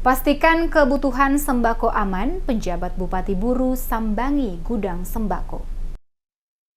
Pastikan kebutuhan sembako aman, penjabat Bupati Buru sambangi gudang sembako.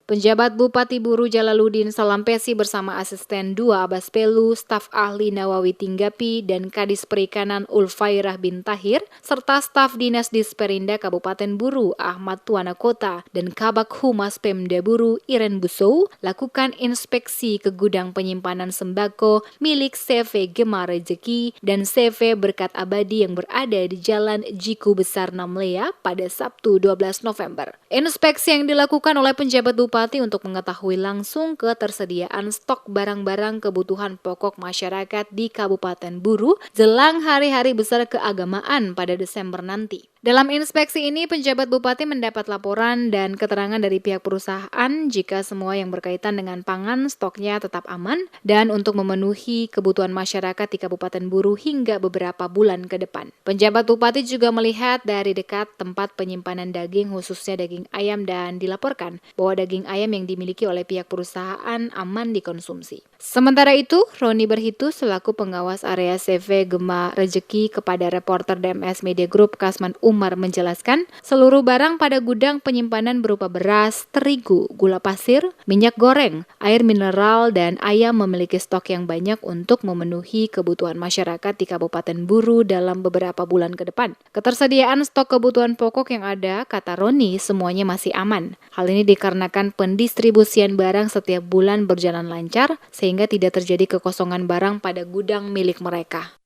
Penjabat Bupati Buru Jalaluddin Salampesi bersama Asisten 2 Abbas Pelu, staf ahli Nawawi Tinggapi, dan Kadis Perikanan Ulfairah bin Tahir, serta staf Dinas Disperinda Kabupaten Buru Ahmad Tuana Kota dan Kabak Humas Pemda Buru Iren Busou lakukan inspeksi ke gudang penyimpanan sembako milik CV Gema Rezeki dan CV Berkat Abadi yang berada di Jalan Jiku Besar Namlea pada Sabtu 12 November. Inspeksi yang dilakukan oleh penjabat Bupati untuk mengetahui langsung ketersediaan stok barang-barang kebutuhan pokok masyarakat di Kabupaten Buru jelang hari-hari besar keagamaan pada Desember nanti. Dalam inspeksi ini, penjabat Bupati mendapat laporan dan keterangan dari pihak perusahaan jika semua yang berkaitan dengan pangan stoknya tetap aman dan untuk memenuhi kebutuhan masyarakat di Kabupaten Buru hingga beberapa bulan ke depan. Penjabat Bupati juga melihat dari dekat tempat penyimpanan daging khususnya daging ayam dan dilaporkan bahwa daging ayam yang dimiliki oleh pihak perusahaan aman dikonsumsi. Sementara itu, Roni Berhitu selaku pengawas area CV Gema Rezeki kepada reporter DMS Media Group Kasman Umar menjelaskan, seluruh barang pada gudang penyimpanan berupa beras, terigu, gula pasir, minyak goreng, air mineral, dan ayam memiliki stok yang banyak untuk memenuhi kebutuhan masyarakat di Kabupaten Buru dalam beberapa bulan ke depan. Ketersediaan stok kebutuhan pokok yang ada, kata Roni, semuanya masih aman. Hal ini dikarenakan pendistribusian barang setiap bulan berjalan lancar, sehingga tidak terjadi kekosongan barang pada gudang milik mereka.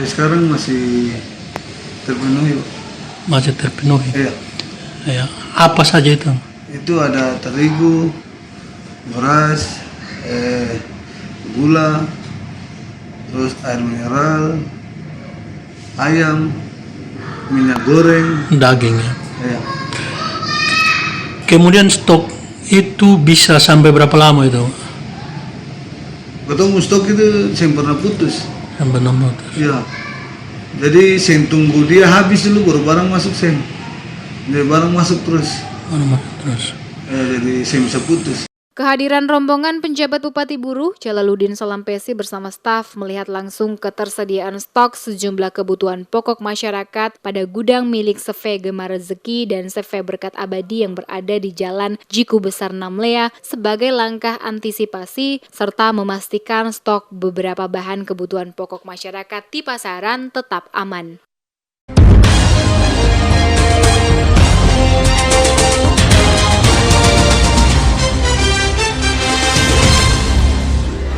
Sekarang masih terpenuhi. Masih terpenuhi? Iya. Ya. Apa saja itu? Itu ada terigu, beras, gula, terus air mineral, ayam, minyak goreng, daging ya. Iya. Kemudian stok itu bisa sampai berapa lama itu? Ketemu stok itu saya pernah putus. Sampai 6 putus. Iya. Jadi saya tunggu dia habis dulu baru barang masuk sen. Jadi barang masuk terus. Jadi saya bisa putus. Kehadiran rombongan penjabat Bupati Buru Jalaluddin Salampesi bersama staf melihat langsung ketersediaan stok sejumlah kebutuhan pokok masyarakat pada gudang milik CV Gema Rezeki dan CV Berkat Abadi yang berada di Jalan Jiku Besar Namlea sebagai langkah antisipasi serta memastikan stok beberapa bahan kebutuhan pokok masyarakat di pasaran tetap aman.